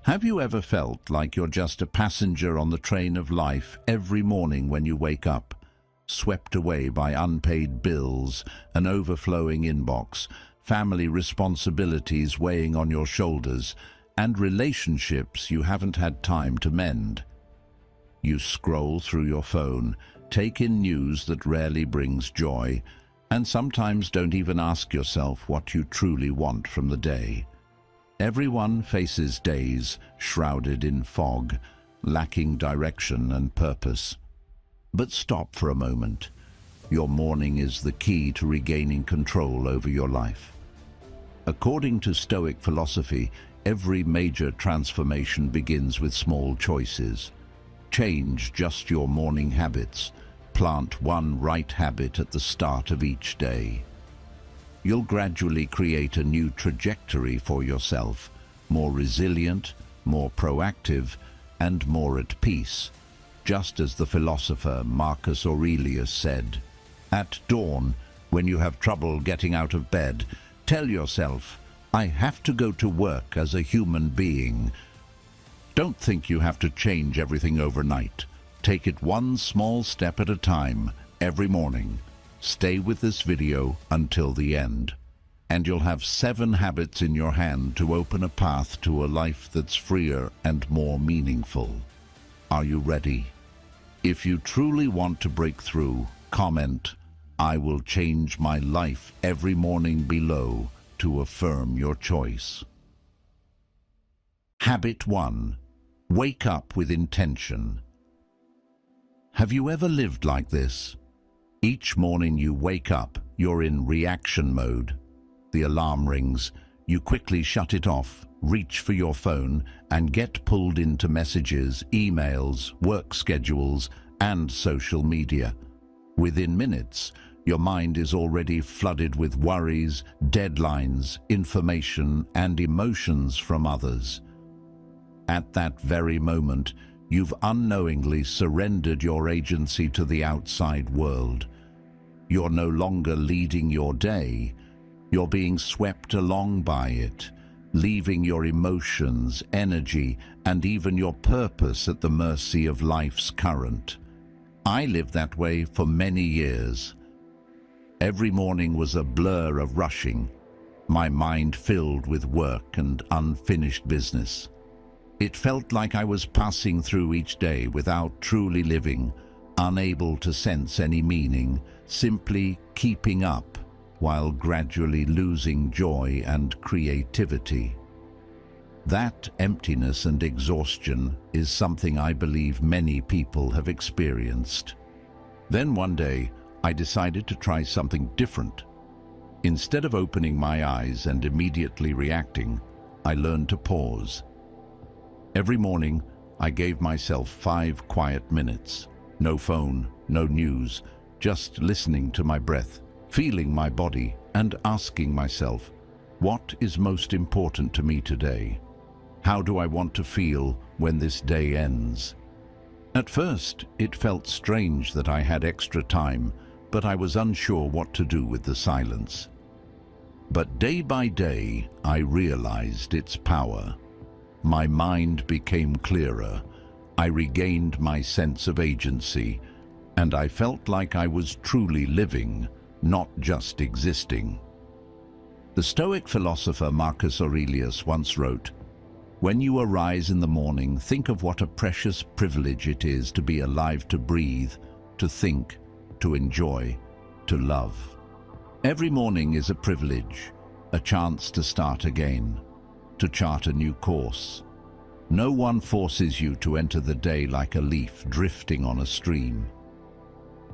Have you ever felt like you're just a passenger on the train of life every morning when you wake up, swept away by unpaid bills, an overflowing inbox, family responsibilities weighing on your shoulders, and relationships you haven't had time to mend? You scroll through your phone, take in news that rarely brings joy, and sometimes don't even ask yourself what you truly want from the day. Everyone faces days shrouded in fog, lacking direction and purpose. But stop for a moment. Your morning is the key to regaining control over your life. According to Stoic philosophy, every major transformation begins with small choices. Change just your morning habits. Plant one right habit at the start of each day. You'll gradually create a new trajectory for yourself, more resilient, more proactive, and more at peace. Just as the philosopher Marcus Aurelius said, "At dawn, when you have trouble getting out of bed, tell yourself, 'I have to go to work as a human being.'" Don't think you have to change everything overnight. Take it one small step at a time, every morning. Stay with this video until the end, and you'll have 7 habits in your hand to open a path to a life that's freer and more meaningful. Are you ready? If you truly want to break through, comment, "I will change my life" every morning below to affirm your choice. Habit 1. Wake up with intention. Have you ever lived like this? Each morning you wake up, you're in reaction mode. The alarm rings, you quickly shut it off, reach for your phone, and get pulled into messages, emails, work schedules, and social media. Within minutes, your mind is already flooded with worries, deadlines, information, and emotions from others. At that very moment, you've unknowingly surrendered your agency to the outside world. You're no longer leading your day. You're being swept along by it, leaving your emotions, energy, and even your purpose at the mercy of life's current. I lived that way for many years. Every morning was a blur of rushing, my mind filled with work and unfinished business. It felt like I was passing through each day without truly living, unable to sense any meaning, simply keeping up while gradually losing joy and creativity. That emptiness and exhaustion is something I believe many people have experienced. Then one day, I decided to try something different. Instead of opening my eyes and immediately reacting, I learned to pause. Every morning, I gave myself 5 quiet minutes. No phone, no news, just listening to my breath, feeling my body, and asking myself, what is most important to me today? How do I want to feel when this day ends? At first, it felt strange that I had extra time, but I was unsure what to do with the silence. But day by day, I realized its power. My mind became clearer. I regained my sense of agency, and I felt like I was truly living, not just existing. The Stoic philosopher Marcus Aurelius once wrote, "When you arise in the morning, think of what a precious privilege it is to be alive, to breathe, to think, to enjoy, to love." Every morning is a privilege, a chance to start again, to chart a new course. No one forces you to enter the day like a leaf drifting on a stream.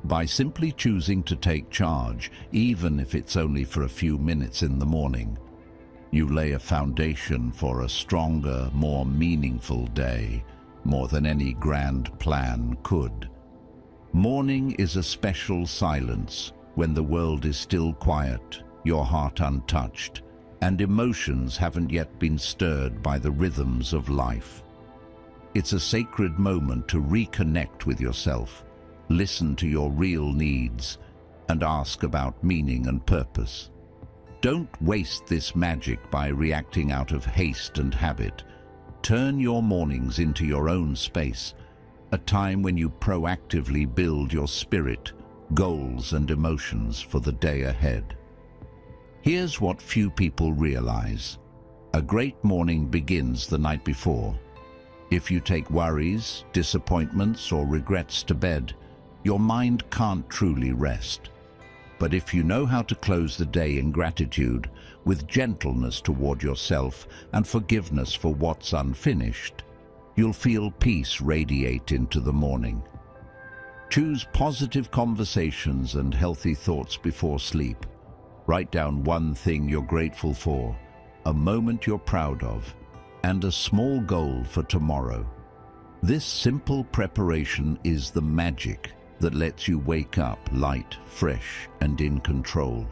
By simply choosing to take charge, even if it's only for a few minutes in the morning, you lay a foundation for a stronger, more meaningful day, more than any grand plan could. Morning is a special silence when the world is still quiet, your heart untouched, and emotions haven't yet been stirred by the rhythms of life. It's a sacred moment to reconnect with yourself, listen to your real needs, and ask about meaning and purpose. Don't waste this magic by reacting out of haste and habit. Turn your mornings into your own space, a time when you proactively build your spirit, goals and emotions for the day ahead. Here's what few people realize. A great morning begins the night before. If you take worries, disappointments or regrets to bed, your mind can't truly rest. But if you know how to close the day in gratitude, with gentleness toward yourself and forgiveness for what's unfinished, you'll feel peace radiate into the morning. Choose positive conversations and healthy thoughts before sleep. Write down one thing you're grateful for, a moment you're proud of, and a small goal for tomorrow. This simple preparation is the magic that lets you wake up light, fresh, and in control.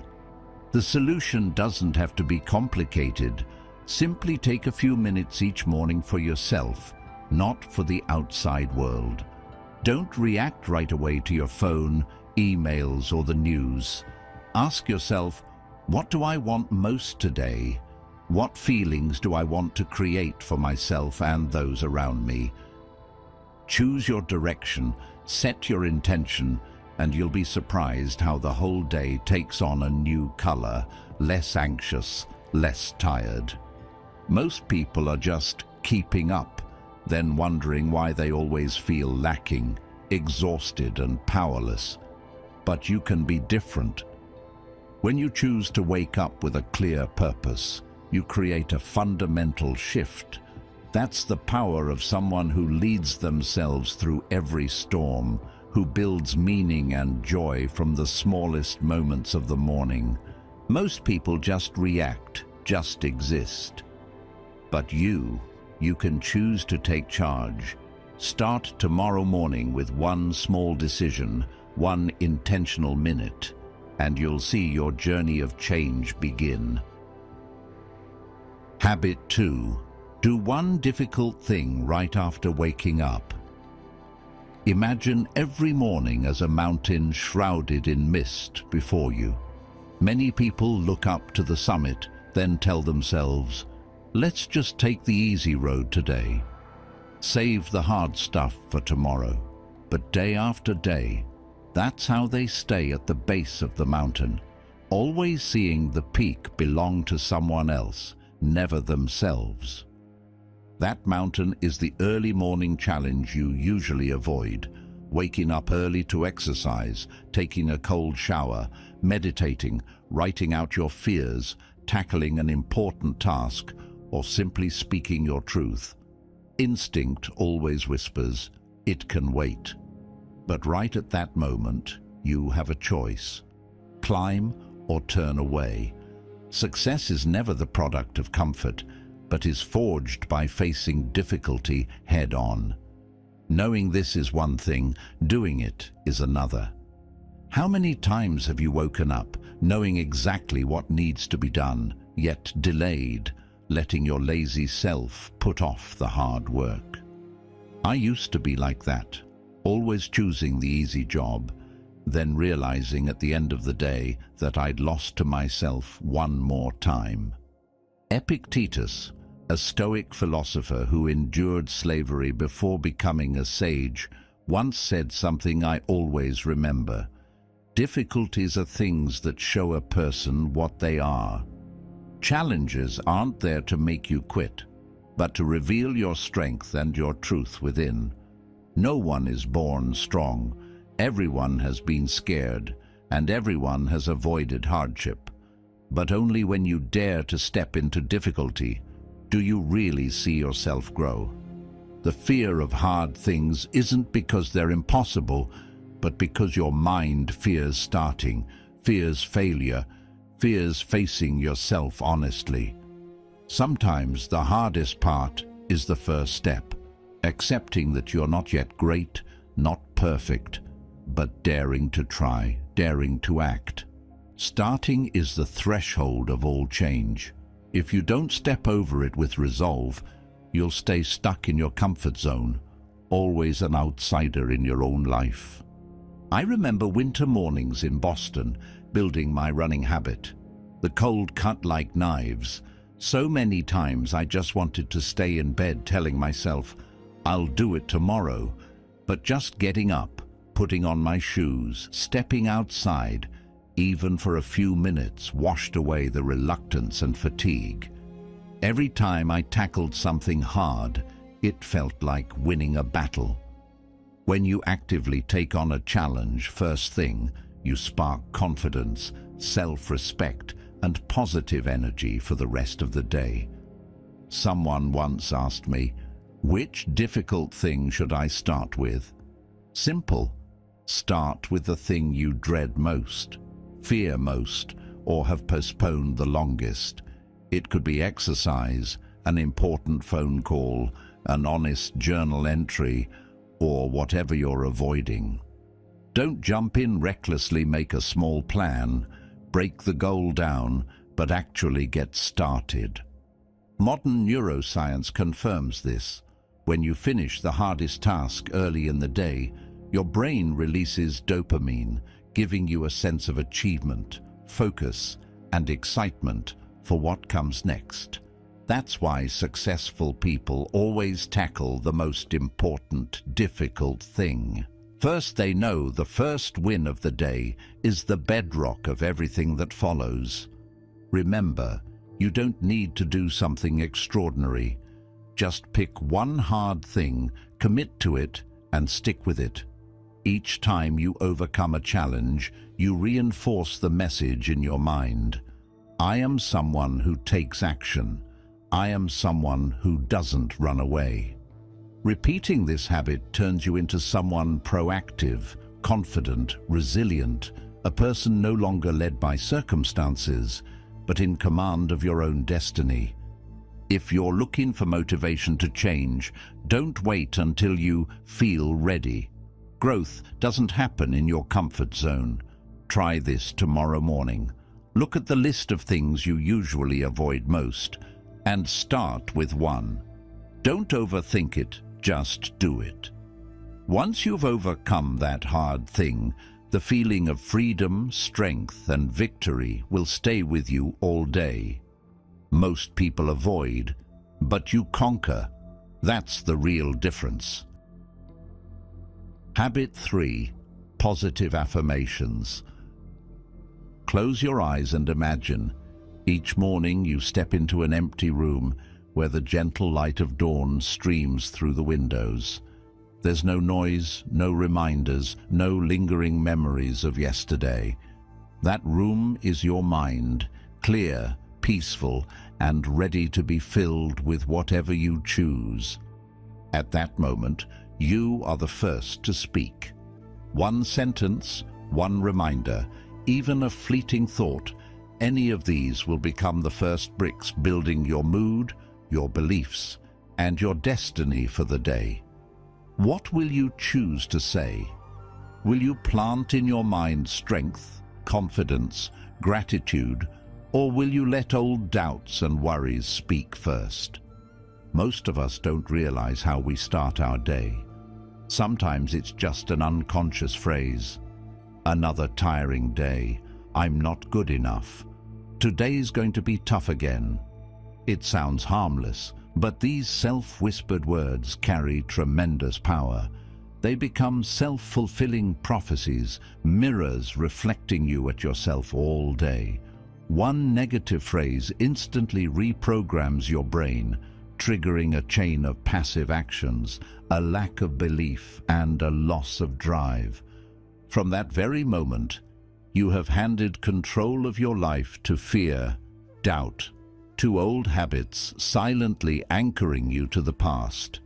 The solution doesn't have to be complicated. Simply take a few minutes each morning for yourself, not for the outside world. Don't react right away to your phone, emails, or the news. Ask yourself, what do I want most today? What feelings do I want to create for myself and those around me? Choose your direction, set your intention, and you'll be surprised how the whole day takes on a new color, less anxious, less tired. Most people are just keeping up, then wondering why they always feel lacking, exhausted and powerless. But you can be different. When you choose to wake up with a clear purpose, you create a fundamental shift. That's the power of someone who leads themselves through every storm, who builds meaning and joy from the smallest moments of the morning. Most people just react, just exist. But you can choose to take charge. Start tomorrow morning with one small decision, one intentional minute, and you'll see your journey of change begin. Habit 2. Do one difficult thing right after waking up. Imagine every morning as a mountain shrouded in mist before you. Many people look up to the summit, then tell themselves, let's just take the easy road today. Save the hard stuff for tomorrow. But day after day, that's how they stay at the base of the mountain, always seeing the peak belong to someone else, never themselves. That mountain is the early morning challenge you usually avoid. Waking up early to exercise, taking a cold shower, meditating, writing out your fears, tackling an important task, or simply speaking your truth. Instinct always whispers, it can wait. But right at that moment, you have a choice. Climb or turn away. Success is never the product of comfort, but is forged by facing difficulty head-on. Knowing this is one thing, doing it is another. How many times have you woken up knowing exactly what needs to be done, yet delayed, letting your lazy self put off the hard work? I used to be like that, always choosing the easy job, then realizing at the end of the day that I'd lost to myself one more time. Epictetus, a Stoic philosopher who endured slavery before becoming a sage, once said something I always remember. Difficulties are things that show a person what they are. Challenges aren't there to make you quit, but to reveal your strength and your truth within. No one is born strong. Everyone has been scared, and everyone has avoided hardship. But only when you dare to step into difficulty do you really see yourself grow. The fear of hard things isn't because they're impossible, but because your mind fears starting, fears failure, fears facing yourself honestly. Sometimes the hardest part is the first step, accepting that you're not yet great, not perfect, but daring to try, daring to act. Starting is the threshold of all change. If you don't step over it with resolve, you'll stay stuck in your comfort zone, always an outsider in your own life. I remember winter mornings in Boston, building my running habit. The cold cut like knives, So many times I just wanted to stay in bed telling myself, I'll do it tomorrow, but just getting up, putting on my shoes, stepping outside, even for a few minutes, washed away the reluctance and fatigue. Every time I tackled something hard, it felt like winning a battle. When you actively take on a challenge first thing, you spark confidence, self-respect, and positive energy for the rest of the day. Someone once asked me, which difficult thing should I start with? Simple. Start with the thing you dread most, fear most, or have postponed the longest. It could be exercise, an important phone call, an honest journal entry, or whatever you're avoiding. Don't jump in recklessly, make a small plan, break the goal down, but actually get started. Modern neuroscience confirms this. When you finish the hardest task early in the day, your brain releases dopamine, giving you a sense of achievement, focus, and excitement for what comes next. That's why successful people always tackle the most important, difficult thing. First, they know the first win of the day is the bedrock of everything that follows. Remember, you don't need to do something extraordinary. Just pick one hard thing, commit to it, and stick with it. Each time you overcome a challenge, you reinforce the message in your mind. I am someone who takes action. I am someone who doesn't run away. Repeating this habit turns you into someone proactive, confident, resilient, a person no longer led by circumstances, but in command of your own destiny. If you're looking for motivation to change, don't wait until you feel ready. Growth doesn't happen in your comfort zone. Try this tomorrow morning. Look at the list of things you usually avoid most, and start with one. Don't overthink it, just do it. Once you've overcome that hard thing, the feeling of freedom, strength, and victory will stay with you all day. Most people avoid, but you conquer. That's the real difference. Habit 3. Positive affirmations. Close your eyes and imagine. Each morning you step into an empty room where the gentle light of dawn streams through the windows. There's no noise, no reminders, no lingering memories of yesterday. That room is your mind, clear, peaceful, and ready to be filled with whatever you choose. At that moment, you are the first to speak. One sentence, one reminder, even a fleeting thought, any of these will become the first bricks building your mood, your beliefs, and your destiny for the day. What will you choose to say? Will you plant in your mind strength, confidence, gratitude, or will you let old doubts and worries speak first? Most of us don't realize how we start our day. Sometimes it's just an unconscious phrase. Another tiring day. I'm not good enough. Today's going to be tough again. It sounds harmless, but these self-whispered words carry tremendous power. They become self-fulfilling prophecies, mirrors reflecting you at yourself all day. One negative phrase instantly reprograms your brain, triggering a chain of passive actions, a lack of belief, and a loss of drive. From that very moment, you have handed control of your life to fear, doubt, to old habits silently anchoring you to the past.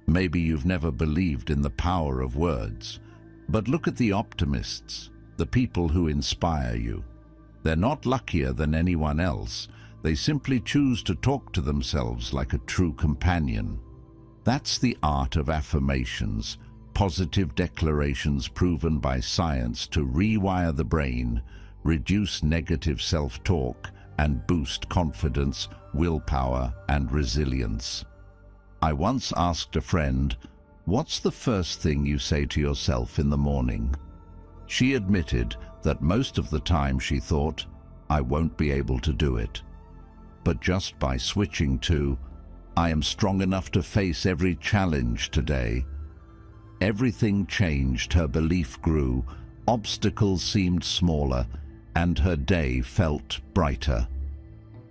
Maybe you've never believed in the power of words, but look at the optimists, the people who inspire you. They're not luckier than anyone else. They simply choose to talk to themselves like a true companion. That's the art of affirmations, positive declarations proven by science to rewire the brain, reduce negative self-talk, and boost confidence, willpower, and resilience. I once asked a friend, "What's the first thing you say to yourself in the morning?" She admitted that most of the time she thought, "I won't be able to do it." but just by switching to, "I am strong enough to face every challenge today," everything changed. Her belief grew, obstacles seemed smaller, and her day felt brighter.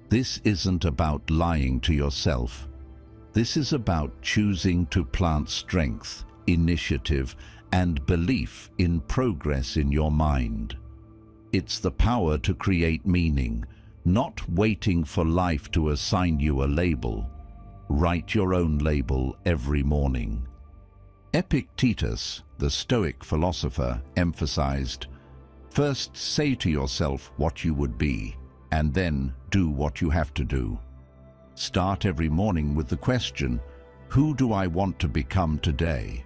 This isn't about lying to yourself. This is about choosing to plant strength, initiative, and belief in progress in your mind. It's the power to create meaning, not waiting for life to assign you a label. Write your own label every morning. Epictetus, the Stoic philosopher, emphasized, "First say to yourself what you would be, and then do what you have to do." Start every morning with the question, "Who do I want to become today?"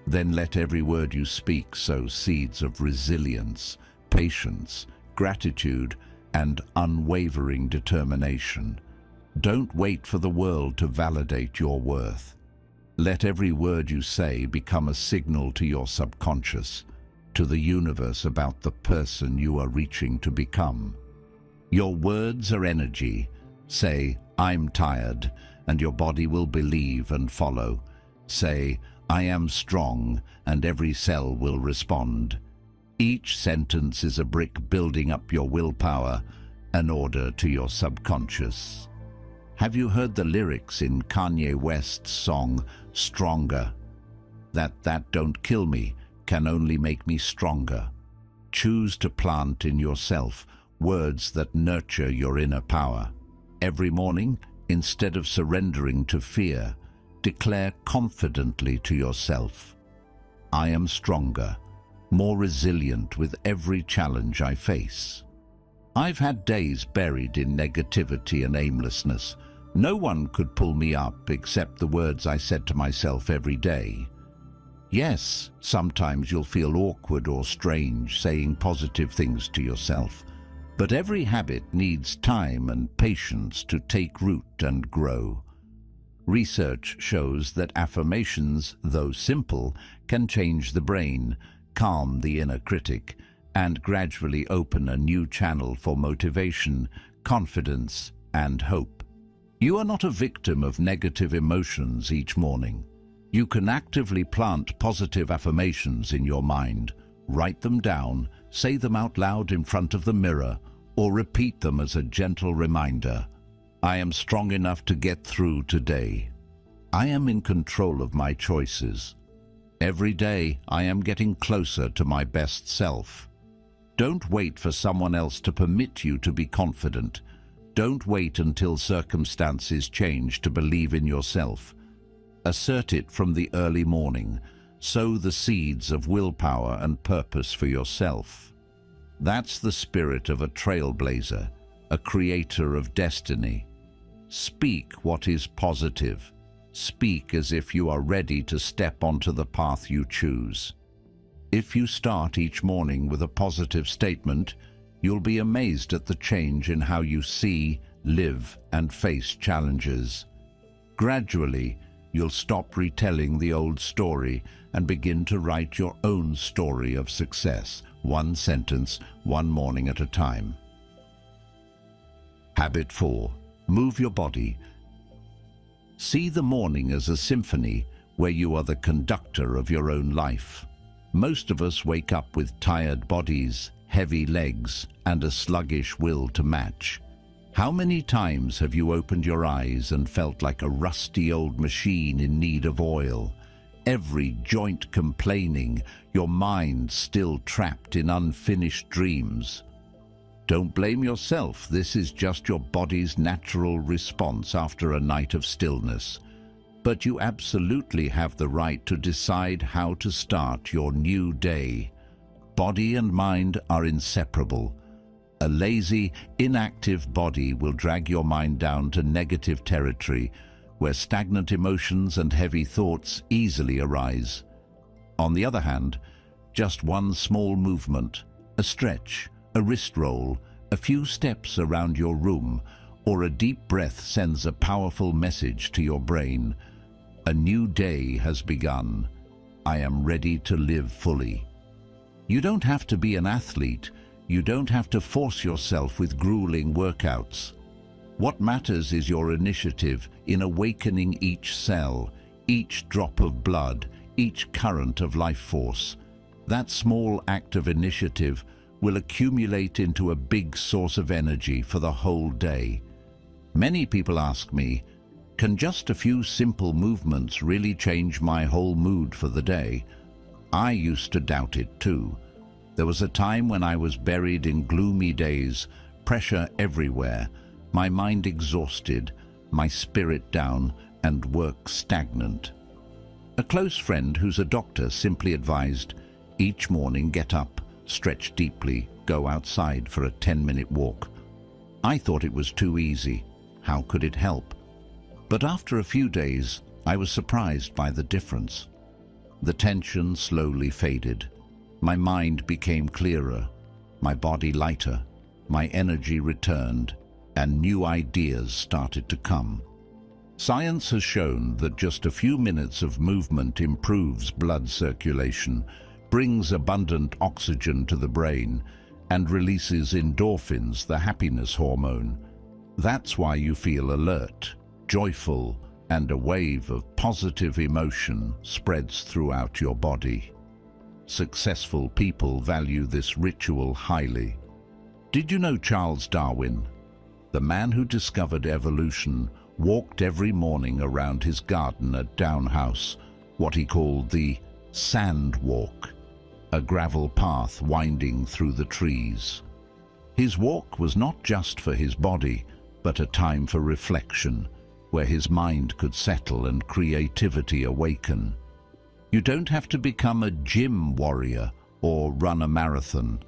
Then let every word you speak sow seeds of resilience, patience, gratitude, and unwavering determination. Don't wait for the world to validate your worth. Let every word you say become a signal to your subconscious, to the universe about the person you are reaching to become. Your words are energy. Say, "I'm tired," and your body will believe and follow. Say, "I am strong," and every cell will respond. Each sentence is a brick building up your willpower, an order to your subconscious. Have you heard the lyrics in Kanye West's song, "Stronger"? That don't kill me can only make me stronger. Choose to plant in yourself words that nurture your inner power. Every morning, instead of surrendering to fear, declare confidently to yourself, "I am stronger, more resilient with every challenge I face." I've had days buried in negativity and aimlessness. No one could pull me up except the words I said to myself every day. Yes, sometimes you'll feel awkward or strange saying positive things to yourself, but every habit needs time and patience to take root and grow. Research shows that affirmations, though simple, can change the brain, calm the inner critic, and gradually open a new channel for motivation, confidence, and hope. You are not a victim of negative emotions each morning. You can actively plant positive affirmations in your mind. Write them down, say them out loud in front of the mirror, or repeat them as a gentle reminder. I am strong enough to get through today. I am in control of my choices. Every day I am getting closer to my best self. Don't wait for someone else to permit you to be confident. Don't wait until circumstances change to believe in yourself. Assert it from the early morning. Sow the seeds of willpower and purpose for yourself. That's the spirit of a trailblazer, a creator of destiny. Speak what is positive. Speak as if you are ready to step onto the path you choose. If you start each morning with a positive statement, you'll be amazed at the change in how you see, live, and face challenges. Gradually, you'll stop retelling the old story and begin to write your own story of success, one sentence, one morning at a time. Habit 4. Move your body. See the morning as a symphony where you are the conductor of your own life. Most of us wake up with tired bodies, heavy legs, and a sluggish will to match. How many times have you opened your eyes and felt like a rusty old machine in need of oil? Every joint complaining, your mind still trapped in unfinished dreams. Don't blame yourself. This is just your body's natural response after a night of stillness. But you absolutely have the right to decide how to start your new day. Body and mind are inseparable. A lazy, inactive body will drag your mind down to negative territory, where stagnant emotions and heavy thoughts easily arise. On the other hand, just one small movement, a stretch, a wrist roll, a few steps around your room, or a deep breath sends a powerful message to your brain. A new day has begun. I am ready to live fully. You don't have to be an athlete. You don't have to force yourself with grueling workouts. What matters is your initiative in awakening each cell, each drop of blood, each current of life force. That small act of initiative will accumulate into a big source of energy for the whole day. Many people ask me, can just a few simple movements really change my whole mood for the day? I used to doubt it too. There was a time when I was buried in gloomy days, pressure everywhere, my mind exhausted, my spirit down, and work stagnant. A close friend who's a doctor simply advised, each morning get up, stretch deeply, go outside for a 10-minute walk. I thought it was too easy. How could it help? But after a few days, I was surprised by the difference. The tension slowly faded. My mind became clearer, my body lighter, my energy returned, and new ideas started to come. Science has shown that just a few minutes of movement improves blood circulation, brings abundant oxygen to the brain, and releases endorphins, the happiness hormone. That's why you feel alert, joyful, and a wave of positive emotion spreads throughout your body. Successful people value this ritual highly. Did you know Charles Darwin, the man who discovered evolution, walked every morning around his garden at Down House, what he called the sand walk, a gravel path winding through the trees. His walk was not just for his body, but a time for reflection, where his mind could settle and creativity awaken. You don't have to become a gym warrior or run a marathon.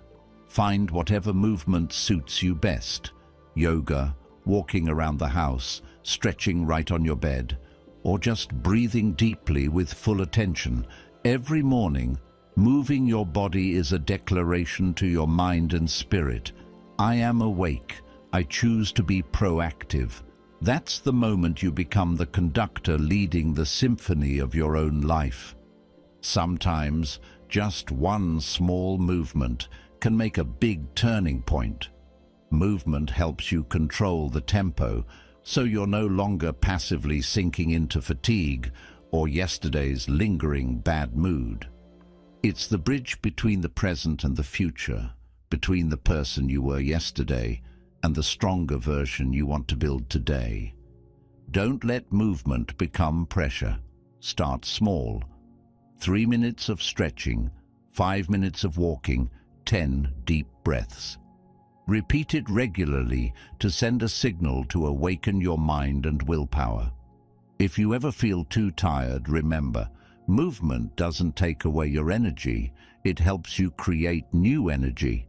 Find whatever movement suits you best. Yoga, walking around the house, stretching right on your bed, or just breathing deeply with full attention. Every morning, moving your body is a declaration to your mind and spirit. I am awake. I choose to be proactive. That's the moment you become the conductor leading the symphony of your own life. Sometimes, just one small movement can make a big turning point. Movement helps you control the tempo, so you're no longer passively sinking into fatigue or yesterday's lingering bad mood. It's the bridge between the present and the future, between the person you were yesterday and the stronger version you want to build today. Don't let movement become pressure. Start small. 3 minutes of stretching, 5 minutes of walking, 10 deep breaths. Repeat it regularly to send a signal to awaken your mind and willpower. If you ever feel too tired, remember, movement doesn't take away your energy, it helps you create new energy.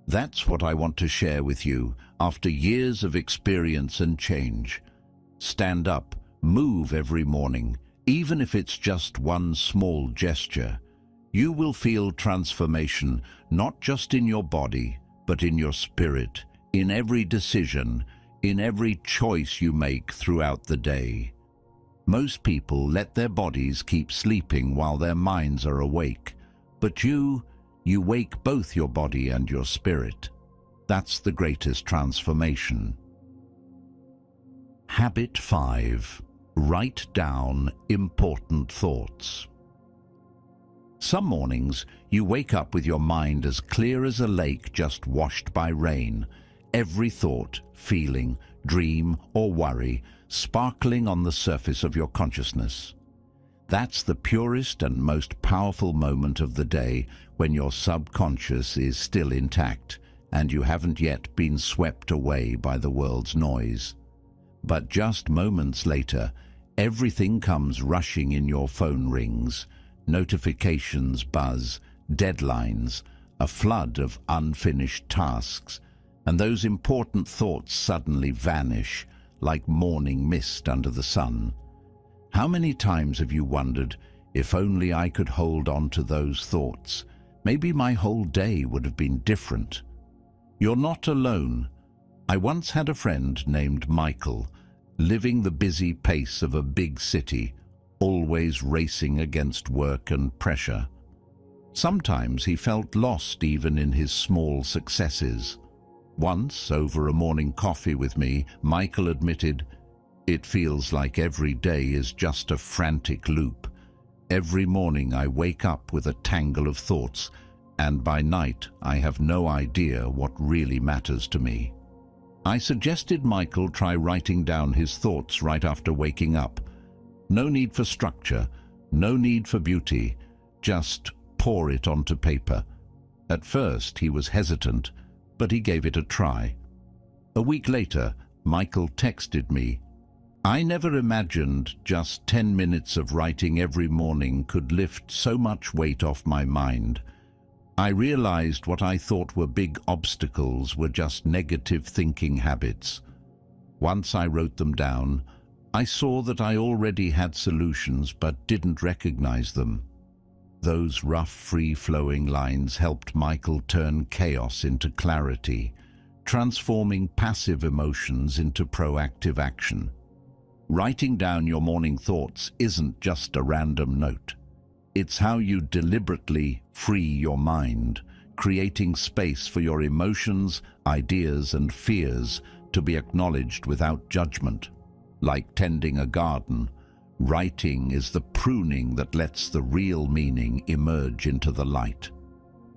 That's what I want to share with you after years of experience and change. Stand up, move every morning, even if it's just one small gesture. You will feel transformation, not just in your body, but in your spirit, in every decision, in every choice you make throughout the day. Most people let their bodies keep sleeping while their minds are awake, but you wake both your body and your spirit. That's the greatest transformation. Habit 5. Write down important thoughts. Some mornings, you wake up with your mind as clear as a lake just washed by rain. Every thought, feeling, dream, or worry sparkling on the surface of your consciousness. That's the purest and most powerful moment of the day, when your subconscious is still intact and you haven't yet been swept away by the world's noise. But just moments later, everything comes rushing in. Your phone rings, notifications buzz, deadlines, a flood of unfinished tasks, and those important thoughts suddenly vanish like morning mist under the sun. How many times have you wondered, if only I could hold on to those thoughts, maybe my whole day would have been different? You're not alone. I once had a friend named Michael, living the busy pace of a big city, always racing against work and pressure. Sometimes he felt lost even in his small successes. Once, over a morning coffee with me, Michael admitted, "It feels like every day is just a frantic loop. Every morning I wake up with a tangle of thoughts, and by night I have no idea what really matters to me." I suggested Michael try writing down his thoughts right after waking up. No need for structure, no need for beauty, just pour it onto paper. At first he was hesitant, but he gave it a try. A week later, Michael texted me, "I never imagined just 10 minutes of writing every morning could lift so much weight off my mind. I realized what I thought were big obstacles were just negative thinking habits. Once I wrote them down, I saw that I already had solutions but didn't recognize them." Those rough, free-flowing lines helped Michael turn chaos into clarity, transforming passive emotions into proactive action. Writing down your morning thoughts isn't just a random note. It's how you deliberately free your mind, creating space for your emotions, ideas, and fears to be acknowledged without judgment. Like tending a garden, writing is the pruning that lets the real meaning emerge into the light.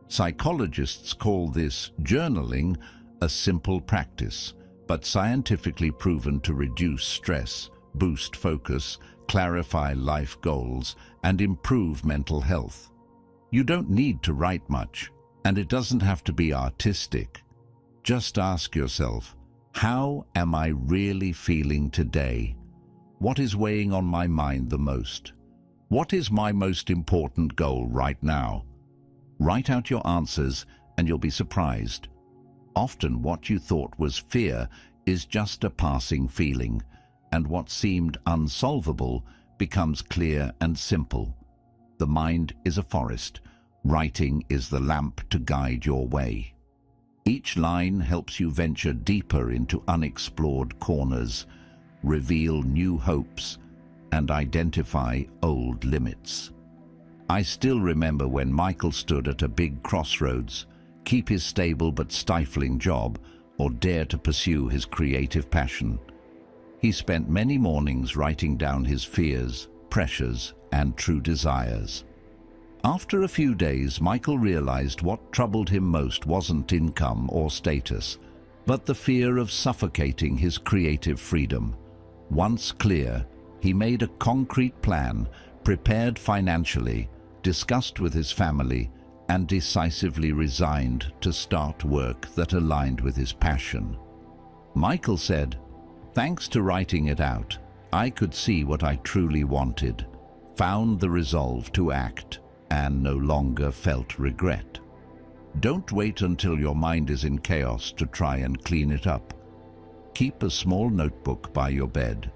Psychologists call this journaling a simple practice, but scientifically proven to reduce stress, boost focus, clarify life goals, and improve mental health. You don't need to write much, and it doesn't have to be artistic. Just ask yourself, how am I really feeling today? What is weighing on my mind the most? What is my most important goal right now? Write out your answers and you'll be surprised. Often what you thought was fear is just a passing feeling, and what seemed unsolvable becomes clear and simple. The mind is a forest. Writing is the lamp to guide your way. Each line helps you venture deeper into unexplored corners, reveal new hopes, and identify old limits. I still remember when Michael stood at a big crossroads, keep his stable but stifling job, or dare to pursue his creative passion. He spent many mornings writing down his fears, pressures, and true desires. After a few days, Michael realized what troubled him most wasn't income or status, but the fear of suffocating his creative freedom. Once clear, he made a concrete plan, prepared financially, discussed with his family, and decisively resigned to start work that aligned with his passion. Michael said, "Thanks to writing it out, I could see what I truly wanted, found the resolve to act, and no longer felt regret." Don't wait until your mind is in chaos to try and clean it up. Keep a small notebook by your bed.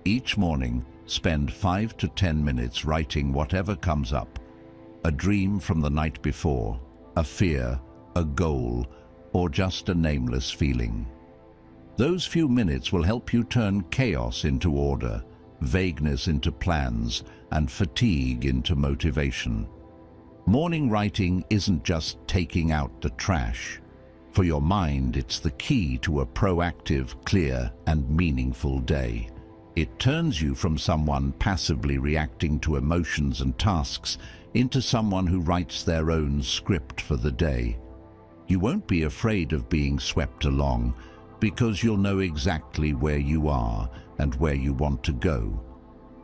Each morning, spend 5 to 10 minutes writing whatever comes up. A dream from the night before, a fear, a goal, or just a nameless feeling. Those few minutes will help you turn chaos into order, vagueness into plans, and fatigue into motivation. Morning writing isn't just taking out the trash. For your mind, it's the key to a proactive, clear, and meaningful day. It turns you from someone passively reacting to emotions and tasks into someone who writes their own script for the day. You won't be afraid of being swept along because you'll know exactly where you are and where you want to go.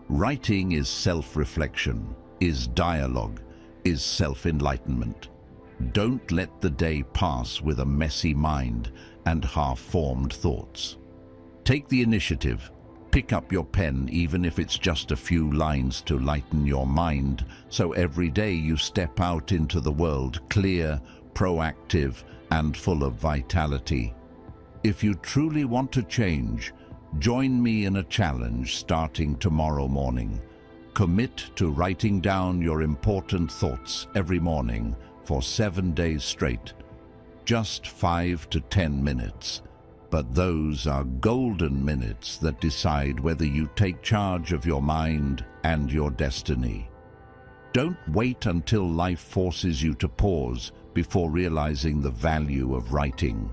Writing is self-reflection, is dialogue, is self-enlightenment. Don't let the day pass with a messy mind and half-formed thoughts. Take the initiative. Pick up your pen, even if it's just a few lines, to lighten your mind, so every day you step out into the world clear, proactive, and full of vitality. If you truly want to change, join me in a challenge starting tomorrow morning. Commit to writing down your important thoughts every morning for 7 days straight. Just 5 to 10 minutes. But those are golden minutes that decide whether you take charge of your mind and your destiny. Don't wait until life forces you to pause before realizing the value of writing.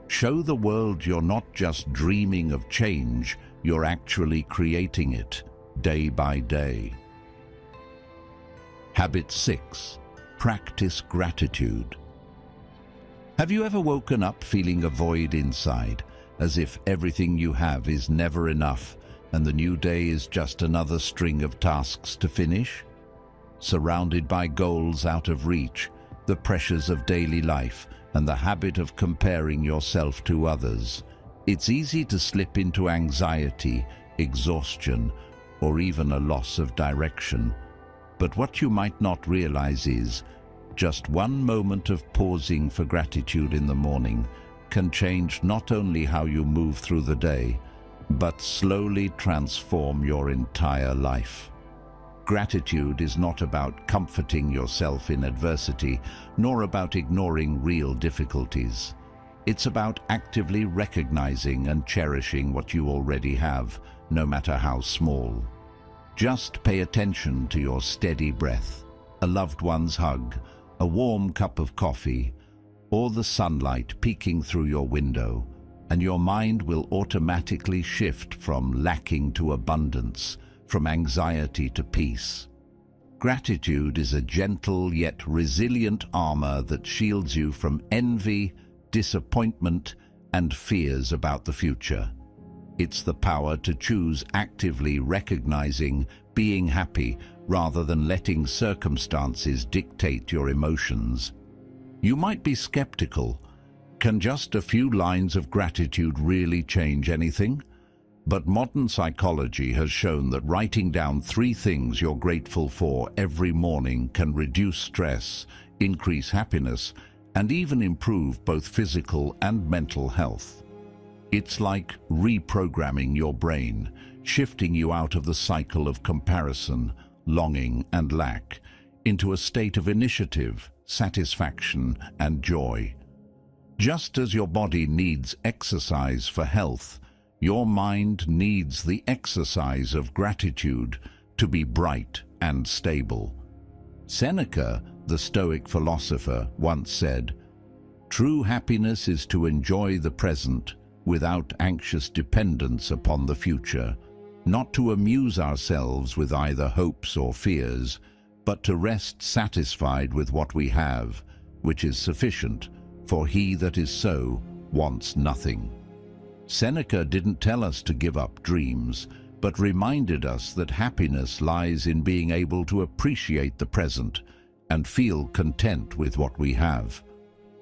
Show the world you're not just dreaming of change, you're actually creating it, day by day. Habit 6. Practice gratitude. Have you ever woken up feeling a void inside, as if everything you have is never enough and the new day is just another string of tasks to finish? Surrounded by goals out of reach, the pressures of daily life, and the habit of comparing yourself to others, it's easy to slip into anxiety, exhaustion, or even a loss of direction. But what you might not realize is, just one moment of pausing for gratitude in the morning can change not only how you move through the day, but slowly transform your entire life. Gratitude is not about comforting yourself in adversity, nor about ignoring real difficulties. It's about actively recognizing and cherishing what you already have, no matter how small. Just pay attention to your steady breath, a loved one's hug, a warm cup of coffee, or the sunlight peeking through your window, and your mind will automatically shift from lacking to abundance, from anxiety to peace. Gratitude is a gentle yet resilient armor that shields you from envy, disappointment, and fears about the future. It's the power to choose actively recognizing, being happy, rather than letting circumstances dictate your emotions. You might be skeptical. Can just a few lines of gratitude really change anything? But modern psychology has shown that writing down 3 things you're grateful for every morning can reduce stress, increase happiness, and even improve both physical and mental health. It's like reprogramming your brain, shifting you out of the cycle of comparison, longing, and lack, into a state of initiative, satisfaction, and joy. Just as your body needs exercise for health, your mind needs the exercise of gratitude to be bright and stable. Seneca, the Stoic philosopher, once said, "True happiness is to enjoy the present without anxious dependence upon the future, not to amuse ourselves with either hopes or fears, but to rest satisfied with what we have, which is sufficient, for he that is so wants nothing." Seneca didn't tell us to give up dreams, but reminded us that happiness lies in being able to appreciate the present and feel content with what we have.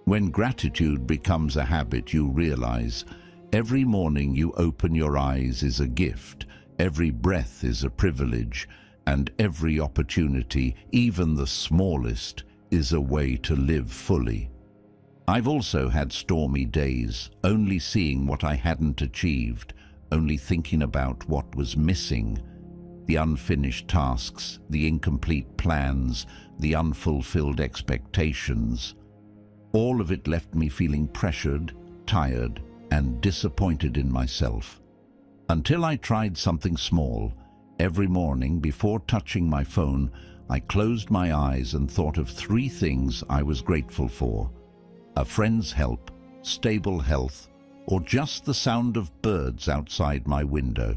When gratitude becomes a habit, you realize every morning you open your eyes is a gift, every breath is a privilege, and every opportunity, even the smallest, is a way to live fully. I've also had stormy days, only seeing what I hadn't achieved, only thinking about what was missing. The unfinished tasks, the incomplete plans, the unfulfilled expectations. All of it left me feeling pressured, tired, and disappointed in myself. Until I tried something small. Every morning before touching my phone, I closed my eyes and thought of 3 things I was grateful for. A friend's help, stable health, or just the sound of birds outside my window.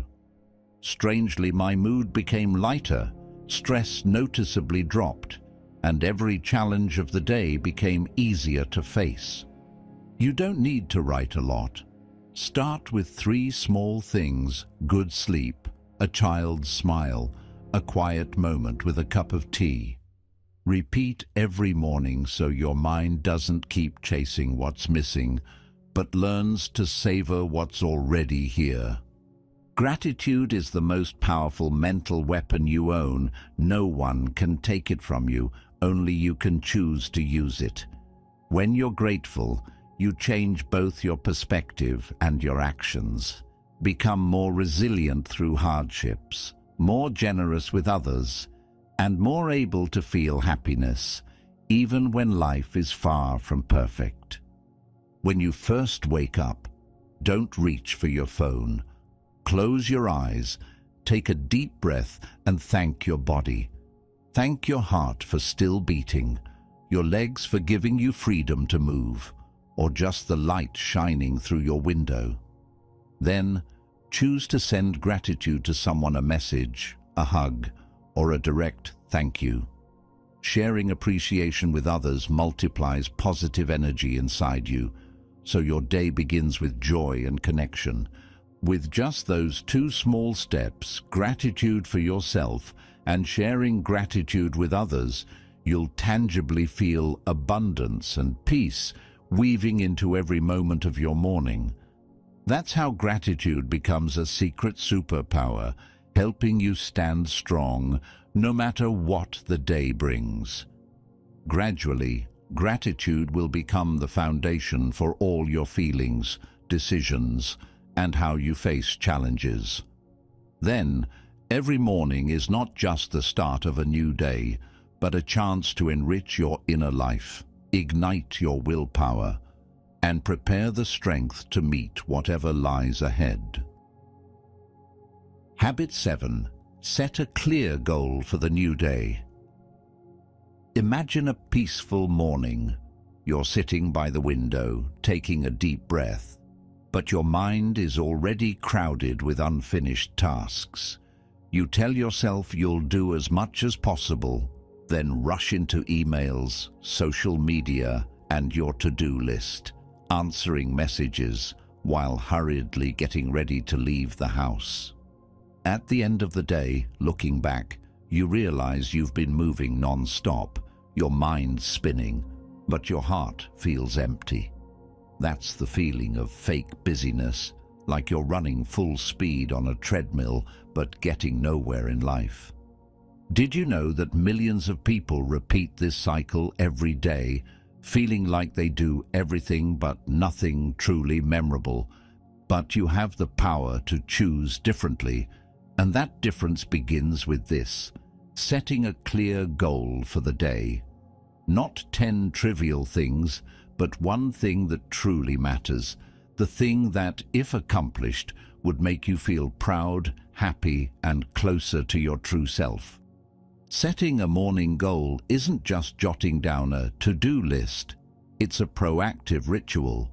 Strangely, my mood became lighter, stress noticeably dropped, and every challenge of the day became easier to face. You don't need to write a lot. Start with 3 small things: good sleep, a child's smile, a quiet moment with a cup of tea. Repeat every morning so your mind doesn't keep chasing what's missing, but learns to savor what's already here. Gratitude is the most powerful mental weapon you own. No one can take it from you, only you can choose to use it. When you're grateful, you change both your perspective and your actions. Become more resilient through hardships, more generous with others, and more able to feel happiness, even when life is far from perfect. When you first wake up, don't reach for your phone. Close your eyes, take a deep breath, and thank your body. Thank your heart for still beating, your legs for giving you freedom to move, or just the light shining through your window. Then, choose to send gratitude to someone, a message, a hug, or a direct thank you. Sharing appreciation with others multiplies positive energy inside you, so your day begins with joy and connection. With just those two small steps, gratitude for yourself and sharing gratitude with others, you'll tangibly feel abundance and peace weaving into every moment of your morning. That's how gratitude becomes a secret superpower, helping you stand strong no matter what the day brings. Gradually, gratitude will become the foundation for all your feelings, decisions, and how you face challenges. Then, every morning is not just the start of a new day, but a chance to enrich your inner life, ignite your willpower, and prepare the strength to meet whatever lies ahead. Habit 7. Set a clear goal for the new day. Imagine a peaceful morning. You're sitting by the window, taking a deep breath, but your mind is already crowded with unfinished tasks. You tell yourself you'll do as much as possible, then rush into emails, social media, and your to-do list, answering messages while hurriedly getting ready to leave the house. At the end of the day, looking back, you realize you've been moving non-stop, your mind spinning, but your heart feels empty. That's the feeling of fake busyness, like you're running full speed on a treadmill but getting nowhere in life. Did you know that millions of people repeat this cycle every day, feeling like they do everything but nothing truly memorable? But you have the power to choose differently, and that difference begins with this: setting a clear goal for the day. Not 10 trivial things, but one thing that truly matters, the thing that, if accomplished, would make you feel proud, happy, and closer to your true self. Setting a morning goal isn't just jotting down a to-do list. It's a proactive ritual,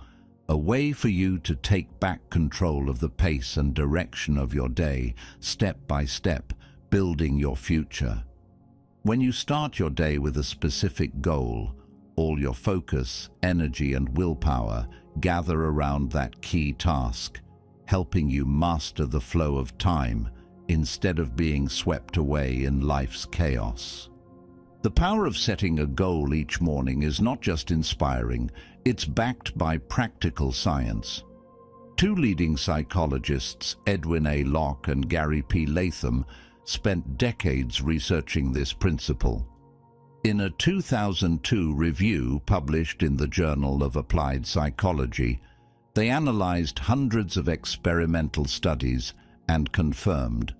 a way for you to take back control of the pace and direction of your day, step by step, building your future. When you start your day with a specific goal, all your focus, energy, and willpower gather around that key task, helping you master the flow of time instead of being swept away in life's chaos. The power of setting a goal each morning is not just inspiring, it's backed by practical science. Two leading psychologists, Edwin A. Locke and Gary P. Latham, spent decades researching this principle. In a 2002 review published in the Journal of Applied Psychology, they analyzed hundreds of experimental studies and confirmed,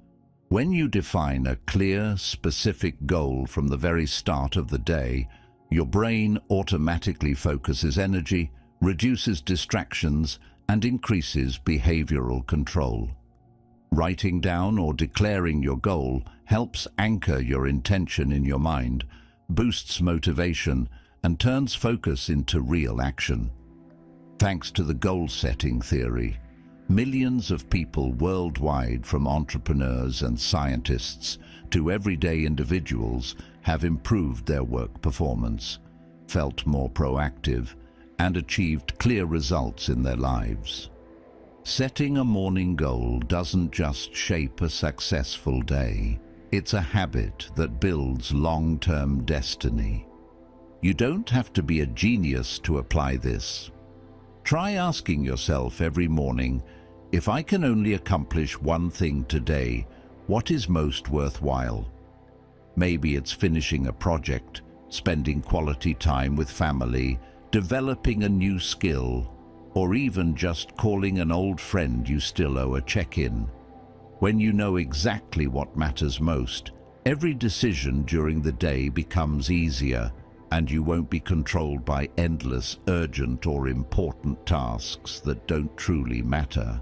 when you define a clear, specific goal from the very start of the day, your brain automatically focuses energy, reduces distractions, and increases behavioral control. Writing down or declaring your goal helps anchor your intention in your mind, boosts motivation, and turns focus into real action. Thanks to the goal-setting theory, millions of people worldwide, from entrepreneurs and scientists to everyday individuals, have improved their work performance, felt more proactive, and achieved clear results in their lives. Setting a morning goal doesn't just shape a successful day, it's a habit that builds long-term destiny. You don't have to be a genius to apply this. Try asking yourself every morning, if I can only accomplish one thing today, what is most worthwhile? Maybe it's finishing a project, spending quality time with family, developing a new skill, or even just calling an old friend you still owe a check-in. When you know exactly what matters most, every decision during the day becomes easier, and you won't be controlled by endless, urgent, or important tasks that don't truly matter.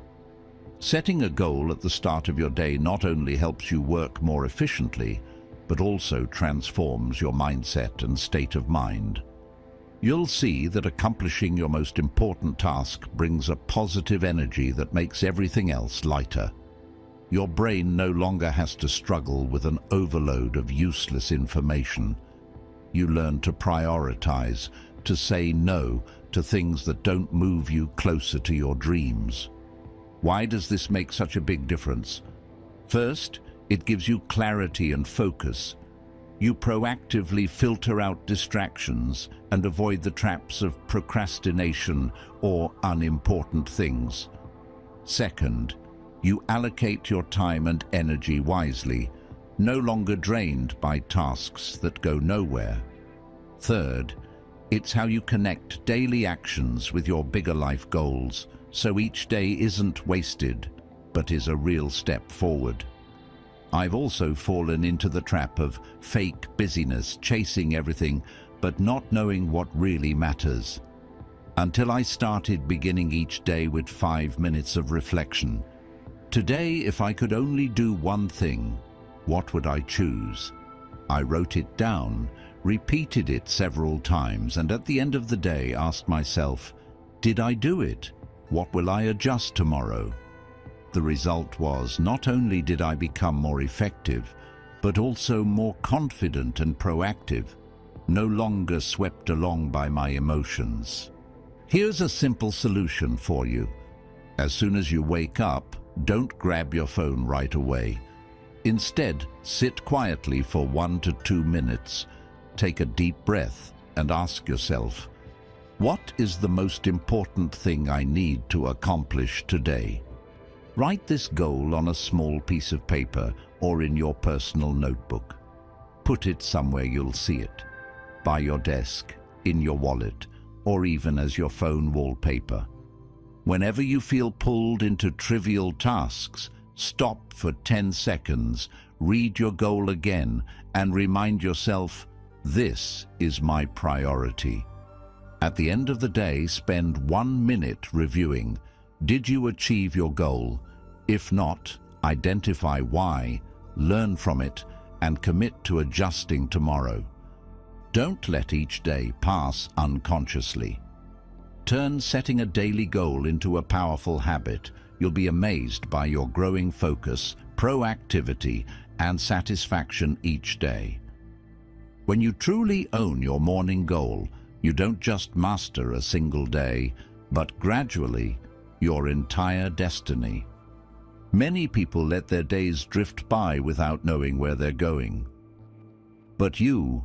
Setting a goal at the start of your day not only helps you work more efficiently, but also transforms your mindset and state of mind. You'll see that accomplishing your most important task brings a positive energy that makes everything else lighter. Your brain no longer has to struggle with an overload of useless information. You learn to prioritize, to say no to things that don't move you closer to your dreams. Why does this make such a big difference? First, it gives you clarity and focus. You proactively filter out distractions and avoid the traps of procrastination or unimportant things. Second, you allocate your time and energy wisely, no longer drained by tasks that go nowhere. Third, it's how you connect daily actions with your bigger life goals, so each day isn't wasted, but is a real step forward. I've also fallen into the trap of fake busyness, chasing everything, but not knowing what really matters. Until I started beginning each day with 5 minutes of reflection. Today, if I could only do one thing, what would I choose? I wrote it down, repeated it several times, and at the end of the day asked myself, did I do it? What will I adjust tomorrow? The result was, not only did I become more effective, but also more confident and proactive, no longer swept along by my emotions. Here's a simple solution for you. As soon as you wake up, don't grab your phone right away. Instead, sit quietly for 1 to 2 minutes, take a deep breath, and ask yourself, what is the most important thing I need to accomplish today? Write this goal on a small piece of paper or in your personal notebook. Put it somewhere you'll see it, by your desk, in your wallet, or even as your phone wallpaper. Whenever you feel pulled into trivial tasks, stop for 10 seconds, read your goal again, and remind yourself, this is my priority. At the end of the day, spend 1 minute reviewing. Did you achieve your goal? If not, identify why, learn from it, and commit to adjusting tomorrow. Don't let each day pass unconsciously. Turn setting a daily goal into a powerful habit. You'll be amazed by your growing focus, proactivity, and satisfaction each day. When you truly own your morning goal, you don't just master a single day, but gradually, your entire destiny. Many people let their days drift by without knowing where they're going. But you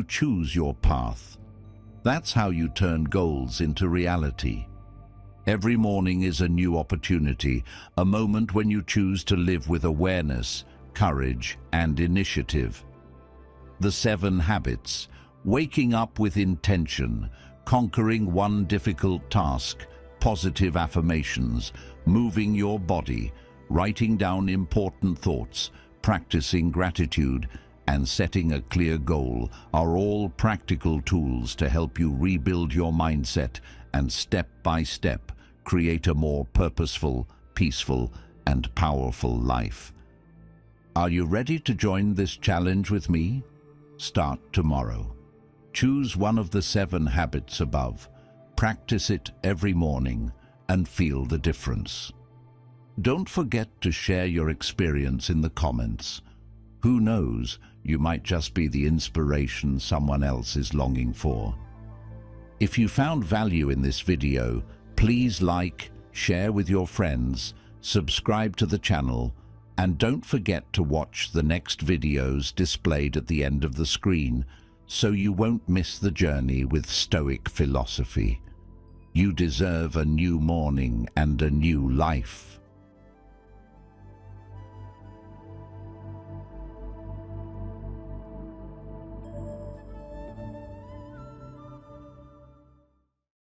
choose your path. That's how you turn goals into reality. Every morning is a new opportunity, a moment when you choose to live with awareness, courage, and initiative. The 7 habits: waking up with intention, conquering one difficult task, positive affirmations, moving your body, writing down important thoughts, practicing gratitude, and setting a clear goal are all practical tools to help you rebuild your mindset and step by step create a more purposeful, peaceful, and powerful life. Are you ready to join this challenge with me? Start tomorrow. Choose one of the 7 habits above, practice it every morning, and feel the difference. Don't forget to share your experience in the comments. Who knows, you might just be the inspiration someone else is longing for. If you found value in this video, please like, share with your friends, subscribe to the channel, and don't forget to watch the next videos displayed at the end of the screen so you won't miss the journey with Stoic philosophy. You deserve a new morning and a new life.